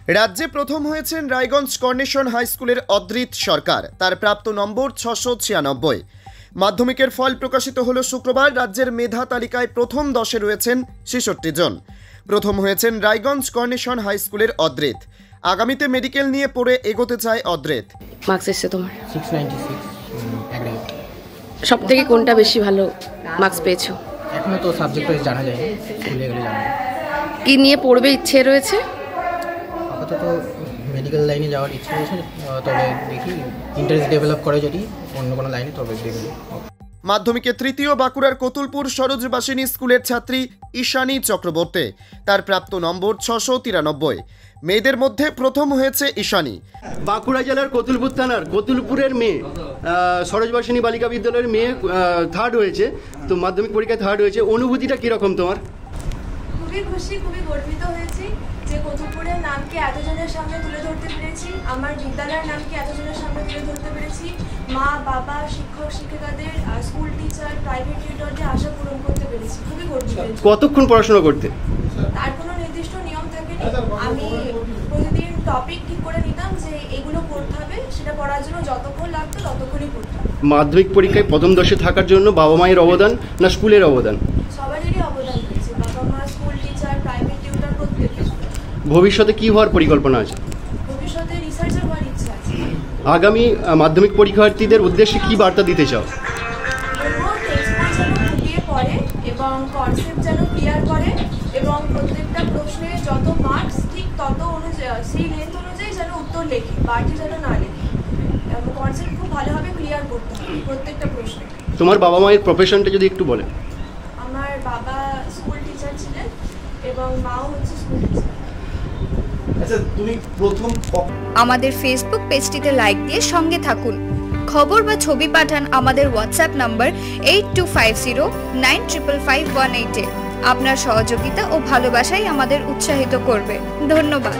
রাজ্যে প্রথম হয়েছেন রায়গঞ্জ কর্নেশন হাই স্কুলের অদ্রিত সরকার। তার প্রাপ্ত নম্বর 696। মাধ্যমিকের ফল প্রকাশিত হলো শুক্রবার। রাজ্যের মেধা তালিকায় প্রথম 10-এ রয়েছেন 66 জন। প্রথম হয়েছেন রায়গঞ্জ কর্নেশন হাই স্কুলের অদ্রিত। আগামীতে মেডিকেল নিয়ে পড়ে এগোতে চায় অদ্রিত। মার্কস এসছে তোমার 696 অ্যাগ্রিগেট। সব থেকে কোনটা বেশি ভালো মার্কস পেয়েছো? এখনো তো সাবজেক্ট ওয়াইজ জানা যায়, স্কুলে গেলে জানা যায়। কি নিয়ে পড়বে ইচ্ছে রয়েছে? আপাতত মেডিকেল লাইনে যাওয়ার ইচ্ছে রয়েছে, তবে দেখি ইন্টারেস্ট ডেভেলপ করে যদি অন্য কোনো লাইনে তবে দেখব। মাধ্যমিকে তৃতীয় বাঁকুড়ার কতুলপুর সরোজবাসিনী স্কুলের ছাত্রী ঈশানী চক্রবর্তী। তার প্রাপ্ত নম্বর 693। মেয়েদের মধ্যে প্রথম হয়েছে ঈশানী। বাঁকুড়া জেলার কতুলপুর থানার কতুলপুরের মেয়ে, সরোজবাসিনী বালিকা বিদ্যালয়ের মেয়ে থার্ড হয়েছে। তো মাধ্যমিক পরীক্ষায় থার্ড হয়েছে, অনুভূতিটা কীরকম তোমার? খুবই খুশি, খুবই গর্বিত হয়েছি যে কতুলপুরের নামকে এতজনের সামনে তুলে ধরতে পেরেছি, আমার বিদ্যালয়ের নামকে এতজনের সামনে তুলে ধরতে পেরেছি। মা বাবা, শিক্ষক শিক্ষিকাদের, স্কুল টিচার, প্রাইভেট টিউটরদের আশা পূরণ করতে পেরেছি। খুবই গর্বিত। কতক্ষণ পড়াশোনা করতে? তার কোনো নির্দিষ্ট নিয়ম থাকেনি। আমি প্রতিদিন টপিক ঠিক করে নিতাম যে এগুলো পড়তে হবে, সেটা পড়ার জন্য যতক্ষণ লাগতো ততক্ষণই পড়তাম। মাধ্যমিক পরীক্ষায় প্রথম 10-এ থাকার জন্য বাবা মায়ের অবদান না স্কুলের অবদান? সবারই অবদান রয়েছে, বাবা মা, স্কুল টিচার, প্রাইভেট টিউটর, প্রত্যেকে। ভবিষ্যতে কি হওয়ার পরিকল্পনা আছে? ভবিষ্যতে রিসার্চার হওয়ার ইচ্ছা আছে। আগামী মাধ্যমিক পরীক্ষার্থীদের উদ্দেশ্যে কি বার্তা দিতে চাও? পড়ে এবং কনসেপ্ট যেন ক্লিয়ার করে এবং প্রত্যেকটা প্রশ্নে যত মার্কস ঠিক তত অনুযায়ী সেই লেন্থ অনুযায়ী যেন উত্তর লেখে, বাড়তি যেন না লেখে। কনসেপ্ট খুব ভালোভাবে ক্লিয়ার করতে হবে প্রত্যেকটা প্রশ্নে। তোমার বাবা মায়ের প্রফেশনটা যদি একটু বলে। আমার বাবা স্কুল টিচার ছিলেন এবং মাও হচ্ছে স্কুল টিচার। আচ্ছা, তুমি প্রথম আমাদের ফেসবুক পেজটিতে লাইক দিয়ে সঙ্গে থাকুন। খবর বা ছবি পাঠান আমাদের হোয়াটসঅ্যাপ নাম্বার 8250955518-এ। আপনার সহযোগিতা ও ভালোবাসাই আমাদের উৎসাহিত করবে। ধন্যবাদ।